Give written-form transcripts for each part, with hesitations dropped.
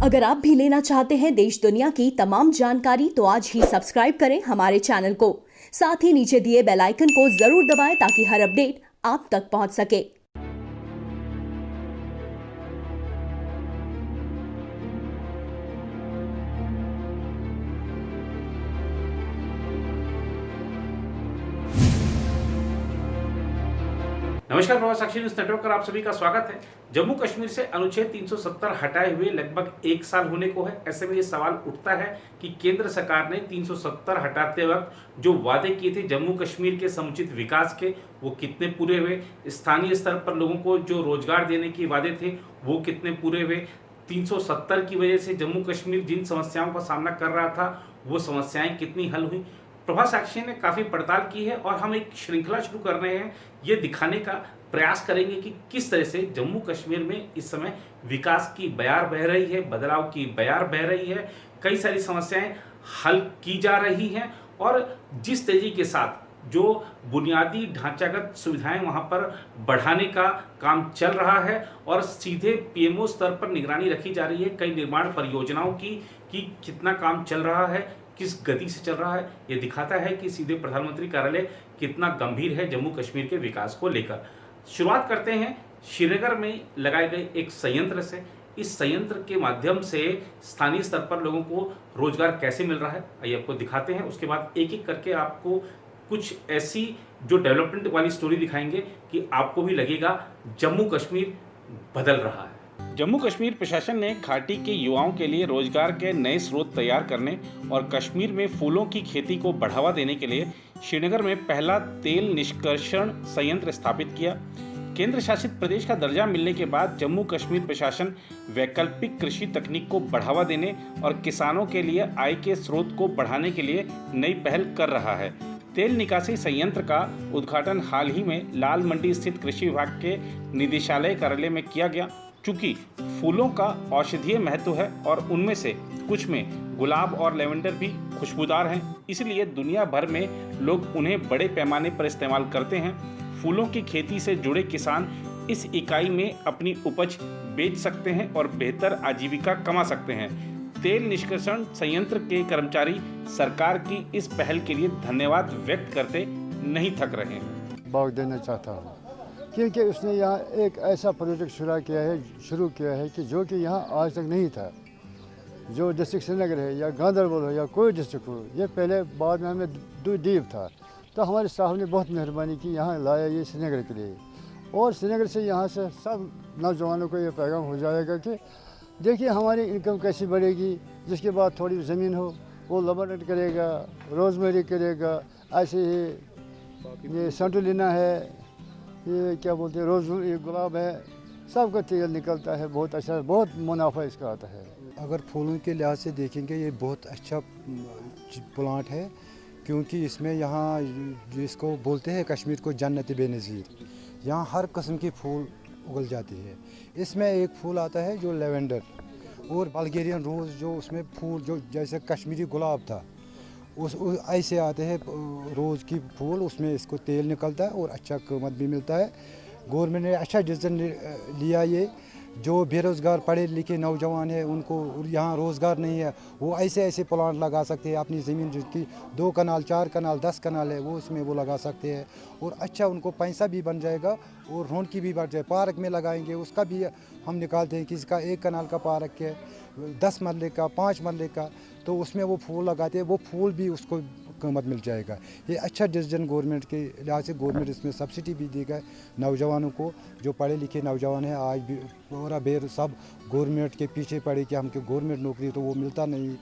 अगर आप भी लेना चाहते हैं देश दुनिया की तमाम जानकारी तो आज ही सब्सक्राइब करें हमारे चैनल को। साथ ही नीचे दिए बेल आइकन को जरूर दबाएं ताकि हर अपडेट आप तक पहुंच सके। नमस्कार, प्रवास साक्षी न्यूज नेटवर्क पर आप सभी का स्वागत है। जम्मू कश्मीर से अनुच्छेद 370 हटाए हुए लगभग 1 साल होने को है। ऐसे में ये सवाल उठता है कि केंद्र सरकार ने 370 हटाते वक्त जो वादे किए थे जम्मू कश्मीर के समुचित विकास के, वो कितने पूरे हुए? स्थानीय स्तर पर लोगों को जो रोजगार देने के वादे थे वो कितने पूरे हुए? 370 की वजह से जम्मू कश्मीर जिन समस्याओं का सामना कर रहा था वो समस्याएं कितनी हल हुई? प्रभास साक्षी ने काफ़ी पड़ताल की है और हम एक श्रृंखला शुरू कर रहे हैं। ये दिखाने का प्रयास करेंगे कि किस तरह से जम्मू कश्मीर में इस समय विकास की बयार बह रही है, बदलाव की बयार बह रही है, कई सारी समस्याएं हल की जा रही हैं और जिस तेजी के साथ जो बुनियादी ढांचागत सुविधाएं वहां पर बढ़ाने का काम चल रहा है और सीधे पीएमओ स्तर पर निगरानी रखी जा रही है कई निर्माण परियोजनाओं की कि कितना काम चल रहा है, किस गति से चल रहा है। ये दिखाता है कि सीधे प्रधानमंत्री कार्यालय कितना गंभीर है जम्मू कश्मीर के विकास को लेकर। शुरुआत करते हैं श्रीनगर में लगाए गए एक संयंत्र से। इस संयंत्र के माध्यम से स्थानीय स्तर पर लोगों को रोजगार कैसे मिल रहा है आइए आपको दिखाते हैं। उसके बाद एक एक करके आपको कुछ ऐसी जो डेवलपमेंट वाली स्टोरी दिखाएंगे कि आपको भी लगेगा जम्मू कश्मीर बदल रहा है। जम्मू कश्मीर प्रशासन ने घाटी के युवाओं के लिए रोजगार के नए स्रोत तैयार करने और कश्मीर में फूलों की खेती को बढ़ावा देने के लिए श्रीनगर में पहला तेल निष्कर्षण संयंत्र स्थापित किया। केंद्र शासित प्रदेश का दर्जा मिलने के बाद जम्मू कश्मीर प्रशासन वैकल्पिक कृषि तकनीक को बढ़ावा देने और किसानों के लिए आय के स्रोत को बढ़ाने के लिए नई पहल कर रहा है। तेल निकासी संयंत्र का उद्घाटन हाल ही में लाल मंडी स्थित कृषि विभाग के निदेशालय कार्यालय में किया गया। चूंकि फूलों का औषधीय महत्व है और उनमें से कुछ में गुलाब और लेवेंडर भी खुशबूदार हैं, इसलिए दुनिया भर में लोग उन्हें बड़े पैमाने पर इस्तेमाल करते हैं। फूलों की खेती से जुड़े किसान इस इकाई में अपनी उपज बेच सकते हैं और बेहतर आजीविका कमा सकते हैं। तेल निष्कर्षण संयंत्र के कर्मचारी सरकार की इस पहल के लिए धन्यवाद व्यक्त करते नहीं थक रहे हैं। भाग देना चाहता हूँ क्योंकि उसने यहाँ एक ऐसा प्रोजेक्ट शुरू किया है कि जो कि यहाँ आज तक नहीं था। जो डिस्ट्रिक्ट श्रीनगर है या गांधरबल हो या कोई डिस्ट्रिक्ट हो, ये पहले बाद में हमें डीप था, तो हमारे साहब ने बहुत मेहरबानी की, यहाँ लाया ये श्रीनगर के लिए। और श्रीनगर से यहाँ से सब नौजवानों को ये पैगाम हो जाएगा कि देखिए हमारी इनकम कैसी बढ़ेगी। जिसके बाद थोड़ी ज़मीन हो वो लेबोरेट करेगा, रोज़मेरी करेगा, ऐसे ही ये सेंटोलिना है, ये क्या बोलते हैं रोज़, ये गुलाब है, सबका तेल निकलता है, बहुत अच्छा, बहुत मुनाफा इसका आता है। अगर फूलों के लिहाज से देखेंगे ये बहुत अच्छा प्लांट है क्योंकि इसमें यहाँ जिसको बोलते हैं कश्मीर को जन्नत बेनज़ीर, यहाँ हर किस्म के फूल उगल जाती है। इसमें एक फूल आता है जो लेवेंडर और बल्गेरियन रोज़, जो उसमें फूल जो जैसे कश्मीरी गुलाब था उस ऐसे आते हैं रोज़ की फूल, उसमें इसको तेल निकलता है और अच्छा कीमत भी मिलता है। गवर्नमेंट ने अच्छा डिसीजन लिया। ये जो बेरोज़गार पढ़े लिखे नौजवान हैं उनको यहाँ रोज़गार नहीं है, वो ऐसे ऐसे प्लांट लगा सकते हैं। अपनी ज़मीन जिसकी 2 कनाल 4 कनाल 10 कनाल है वो उसमें वो लगा सकते हैं और अच्छा उनको पैसा भी बन जाएगा और रौनकी भी बढ़ जाए। पार्क में लगाएंगे उसका भी हम निकालते हैं, किसी का 1 कनाल का पार्क है, 10 मरले का, 5 मरले का, तो उसमें वो फूल लगाते हैं, वो फूल भी उसको कीमत मिल जाएगा। ये अच्छा डिसीजन गवर्नमेंट के लिहाज से, गवर्नमेंट इसमें सब्सिडी भी देगा नौजवानों को। जो पढ़े लिखे नौजवान हैं आज भी पूरा बेर सब गवर्नमेंट के पीछे पड़े कि हमको गवर्नमेंट नौकरी, तो वो मिलता नहीं,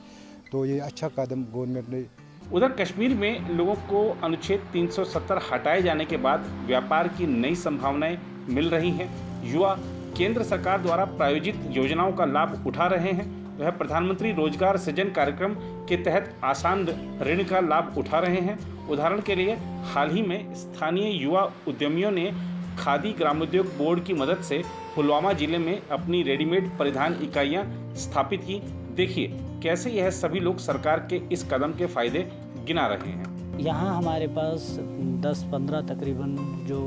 तो ये अच्छा कदम गवर्नमेंट ने। उधर कश्मीर में लोगों को अनुच्छेद 370 हटाए जाने के बाद व्यापार की नई संभावनाएं मिल रही हैं। युवा केंद्र सरकार द्वारा प्रायोजित योजनाओं का लाभ उठा रहे हैं। वह प्रधानमंत्री रोजगार सृजन कार्यक्रम के तहत आसान ऋण का लाभ उठा रहे हैं। उदाहरण के लिए हाल ही में स्थानीय युवा उद्यमियों ने खादी ग्रामोद्योग बोर्ड की मदद से पुलवामा जिले में अपनी रेडीमेड परिधान इकाइयां स्थापित की। देखिए कैसे यह सभी लोग सरकार के इस कदम के फायदे गिना रहे हैं। यहाँ हमारे पास 10-15 तकरीबन जो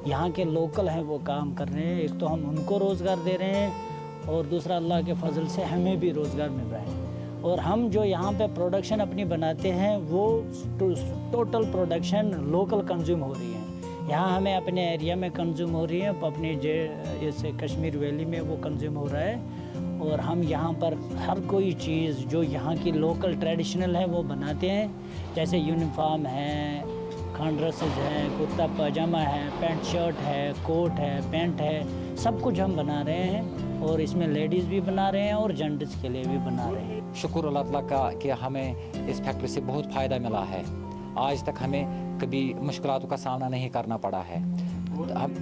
यहाँ के लोकल हैं वो काम कर रहे हैं। एक तो हम उनको रोज़गार दे रहे हैं और दूसरा अल्लाह के फजल से हमें भी रोज़गार मिल रहा है। और हम जो यहाँ पे प्रोडक्शन अपनी बनाते हैं वो टोटल प्रोडक्शन लोकल कंज्यूम हो रही है। यहाँ हमें अपने एरिया में कंज्यूम हो रही है, अपने जैसे कश्मीर वैली में वो कंज्यूम हो रहा है। और हम यहाँ पर हर कोई चीज़ जो यहाँ की लोकल ट्रेडिशनल है वो बनाते हैं, जैसे यूनिफॉर्म है, खान ड्रेसेस है, कुर्ता पजामा है, पैंट शर्ट है, कोट है, पैंट है, सब कुछ हम बना रहे हैं। और इसमें लेडीज़ भी बना रहे हैं और जेंट्स के लिए भी बना रहे हैं। शुक्र अल्लाह ताला का कि हमें इस फैक्ट्री से बहुत फ़ायदा मिला है। आज तक हमें कभी मुश्किलातों का सामना नहीं करना पड़ा है। हम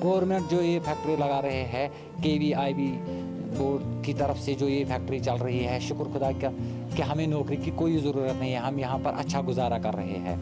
गवर्नमेंट जो ये फैक्ट्री लगा रहे हैं, KVIB बोर्ड की तरफ से जो ये फैक्ट्री चल रही है, शुक्र खुदा का कि हमें नौकरी की कोई ज़रूरत नहीं है। हम यहाँ पर अच्छा गुजारा कर रहे हैं।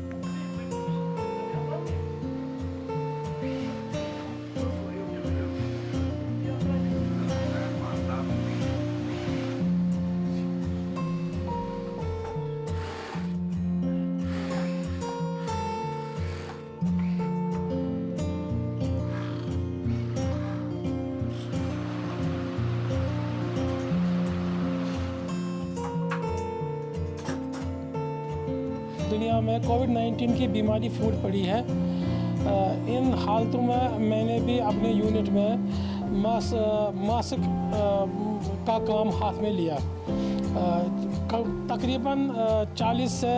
दुनिया में कोविड-19 की बीमारी फूट पड़ी है। इन हालतों में मैंने भी अपने यूनिट में मास्क का काम हाथ में लिया। तकरीबन 40 से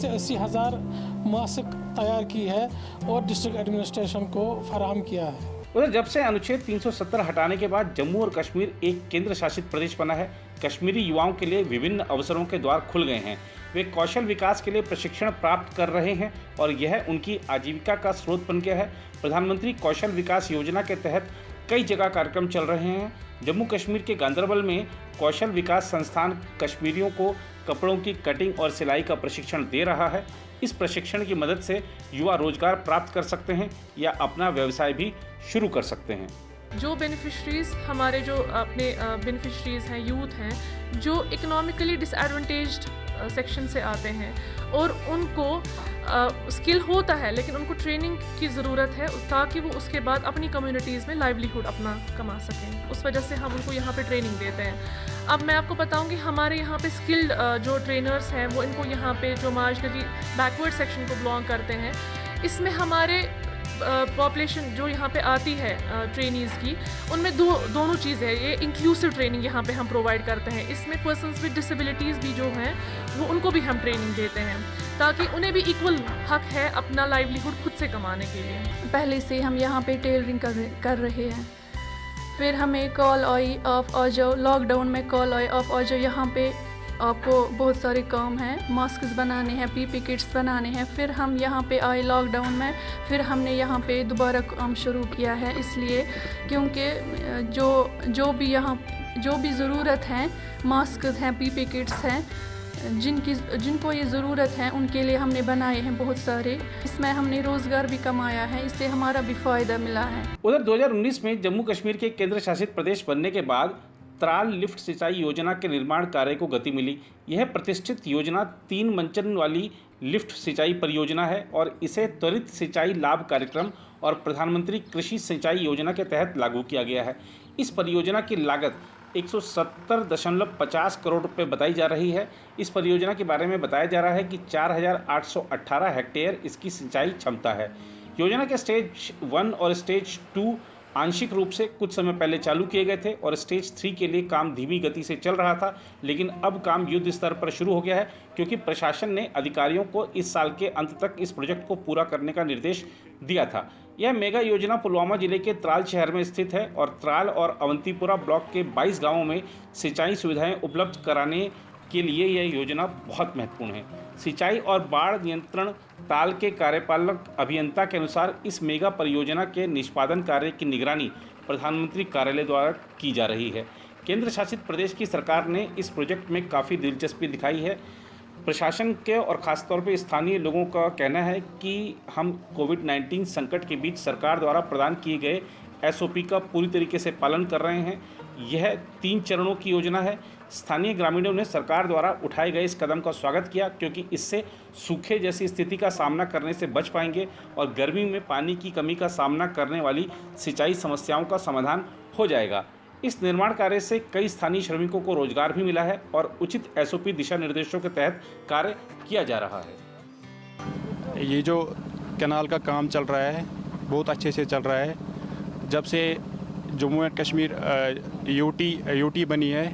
80 हज़ार मास्क तैयार की है और डिस्ट्रिक्ट एडमिनिस्ट्रेशन को फराहम किया है। उधर जब से अनुच्छेद 370 हटाने के बाद जम्मू और कश्मीर एक केंद्र शासित प्रदेश बना है, कश्मीरी युवाओं के लिए विभिन्न अवसरों के द्वार खुल गए हैं। वे कौशल विकास के लिए प्रशिक्षण प्राप्त कर रहे हैं और यह उनकी आजीविका का स्रोत बन गया है। प्रधानमंत्री कौशल विकास योजना के तहत कई जगह कार्यक्रम चल रहे हैं। जम्मू कश्मीर के गांदरबल में कौशल विकास संस्थान कश्मीरियों को कपड़ों की कटिंग और सिलाई का प्रशिक्षण दे रहा है। इस प्रशिक्षण की मदद से युवा रोजगार प्राप्त कर सकते हैं या अपना व्यवसाय भी शुरू कर सकते हैं। जो बेनिफिशरीज़ हमारे जो अपने बेनिफिशरीज़ हैं, यूथ हैं, जो इकोनॉमिकली डिसएडवांटेज्ड सेक्शन से आते हैं और उनको स्किल होता है लेकिन उनको ट्रेनिंग की ज़रूरत है ताकि वो उसके बाद अपनी कम्युनिटीज़ में लाइवलीहुड अपना कमा सकें। उस वजह से हम उनको यहाँ पे ट्रेनिंग देते हैं। अब मैं आपको बताऊँगी हमारे यहाँ पे स्किल्ड जो ट्रेनर्स हैं वो इनको यहाँ पे जो मार्जिनली बैकवर्ड सेक्शन को बिलोंग करते हैं, इसमें हमारे पॉपुलेशन जो यहाँ पे आती है ट्रेनीज़ की, उनमें दोनों चीज़ है। ये इंक्लूसिव ट्रेनिंग यहाँ पे हम प्रोवाइड करते हैं। इसमें पर्सन्स विद डिसेबिलिटीज़ भी जो हैं वो उनको भी हम ट्रेनिंग देते हैं ताकि उन्हें भी इक्वल हक है अपना लाइवलीहुड खुद से कमाने के लिए। पहले से हम यहाँ पे टेलरिंग कर रहे हैं। फिर हमें कॉल आई आप आ जाओ, लॉकडाउन में कॉल आई आप आ जाओ, यहाँ पे आपको बहुत सारे काम हैं, मास्क बनाने हैं, PP किट्स बनाने हैं। फिर हम यहाँ पे आए लॉकडाउन में, फिर हमने यहाँ पे दोबारा काम शुरू किया है, इसलिए क्योंकि जो भी ज़रूरत है, मास्क हैं, PP किट्स हैं, जिनको ये ज़रूरत है उनके लिए हमने बनाए हैं बहुत सारे। इसमें हमने रोज़गार भी कमाया है, इससे हमारा भी फ़ायदा मिला है। उधर 2019 में जम्मू कश्मीर के केंद्र शासित प्रदेश बनने के बाद त्राल लिफ्ट सिंचाई योजना के निर्माण कार्य को गति मिली। यह प्रतिष्ठित योजना 3 मंचन वाली लिफ्ट सिंचाई परियोजना है और इसे त्वरित सिंचाई लाभ कार्यक्रम और प्रधानमंत्री कृषि सिंचाई योजना के तहत लागू किया गया है। इस परियोजना की लागत 170.50 करोड़ रुपए बताई जा रही है। इस परियोजना के बारे में बताया जा रहा है कि 4,818 हेक्टेयर इसकी सिंचाई क्षमता है। योजना के स्टेज 1 और स्टेज 2 आंशिक रूप से कुछ समय पहले चालू किए गए थे और स्टेज 3 के लिए काम धीमी गति से चल रहा था, लेकिन अब काम युद्ध स्तर पर शुरू हो गया है क्योंकि प्रशासन ने अधिकारियों को इस साल के अंत तक इस प्रोजेक्ट को पूरा करने का निर्देश दिया था। यह मेगा योजना पुलवामा जिले के त्राल शहर में स्थित है और त्राल और अवंतीपुरा ब्लॉक के 22 गाँवों में सिंचाई सुविधाएँ उपलब्ध कराने के लिए यह योजना बहुत महत्वपूर्ण है। सिंचाई और बाढ़ नियंत्रण ताल के कार्यपालक अभियंता के अनुसार इस मेगा परियोजना के निष्पादन कार्य की निगरानी प्रधानमंत्री कार्यालय द्वारा की जा रही है। केंद्र शासित प्रदेश की सरकार ने इस प्रोजेक्ट में काफ़ी दिलचस्पी दिखाई है। प्रशासन के और ख़ासतौर पर स्थानीय लोगों का कहना है कि हम कोविड-19 संकट के बीच सरकार द्वारा प्रदान किए गए SOP का पूरी तरीके से पालन कर रहे हैं। यह 3 चरणों की योजना है। स्थानीय ग्रामीणों ने सरकार द्वारा उठाए गए इस कदम का स्वागत किया, क्योंकि इससे सूखे जैसी स्थिति का सामना करने से बच पाएंगे और गर्मी में पानी की कमी का सामना करने वाली सिंचाई समस्याओं का समाधान हो जाएगा। इस निर्माण कार्य से कई स्थानीय श्रमिकों को रोजगार भी मिला है और उचित SOP दिशा निर्देशों के तहत कार्य किया जा रहा है। ये जो कैनाल का काम चल रहा है बहुत अच्छे से चल रहा है। जब से जम्मू एंड कश्मीर यूटी बनी है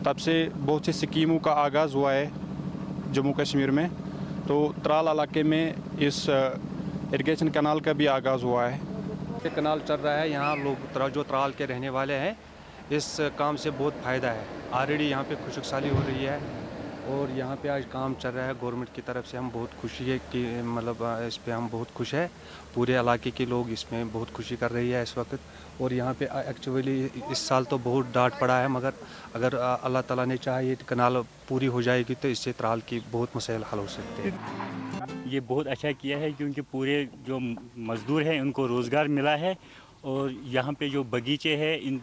तब से बहुत सी स्कीमों का आगाज़ हुआ है जम्मू कश्मीर में। तो त्राल इलाके में इस इरिगेशन कैनाल का भी आगाज़ हुआ है। ये कैनाल चल रहा है, यहाँ लोग जो त्राल के रहने वाले हैं इस काम से बहुत फ़ायदा है। ऑलरेडी यहाँ पे खुशहाली हो रही है और यहाँ पे आज काम चल रहा है। गवर्नमेंट की तरफ से हम बहुत खुशी है कि मतलब इस पे हम बहुत खुश है। पूरे इलाके के लोग इसमें बहुत खुशी कर रही है इस वक्त। और यहाँ पे एक्चुअली इस साल तो बहुत डांट पड़ा है, मगर अगर अल्लाह ताला ने चाहे ये कैनाल पूरी हो जाएगी तो इससे त्राल की बहुत मसाइल हल हो सकते हैं। ये बहुत अच्छा किया है क्योंकि पूरे जो मज़दूर हैं उनको रोज़गार मिला है और यहाँ पे जो बगीचे हैं इन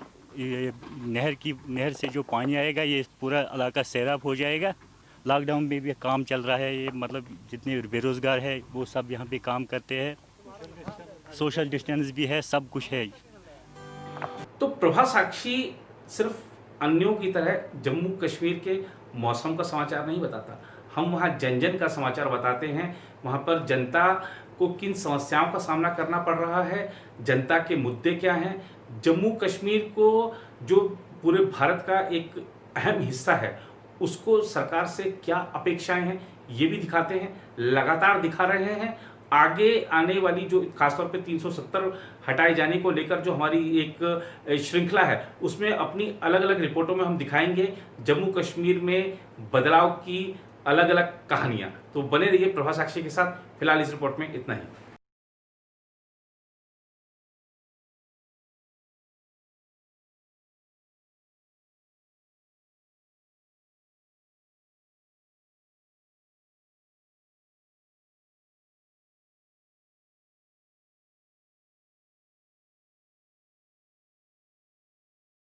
नहर से जो पानी आएगा ये पूरा इलाका सैराब हो जाएगा। लॉकडाउन में भी काम चल रहा है, ये मतलब जितने बेरोज़गार है वो सब यहाँ पे काम करते हैं। सोशल डिस्टेंस भी है, सब कुछ है। तो प्रभा साक्षी सिर्फ अन्यों की तरह जम्मू कश्मीर के मौसम का समाचार नहीं बताता, हम वहाँ जन जन का समाचार बताते हैं। वहाँ पर जनता को किन समस्याओं का सामना करना पड़ रहा है, जनता के मुद्दे क्या हैं, जम्मू कश्मीर को जो पूरे भारत का एक अहम हिस्सा है उसको सरकार से क्या अपेक्षाएं हैं ये भी दिखाते हैं, लगातार दिखा रहे हैं। आगे आने वाली जो खासतौर पे 370 हटाए जाने को लेकर जो हमारी एक श्रृंखला है उसमें अपनी अलग अलग रिपोर्टों में हम दिखाएंगे जम्मू कश्मीर में बदलाव की अलग अलग कहानियां। तो बने रहिए प्रभा साक्षी के साथ। फिलहाल इस रिपोर्ट में इतना ही।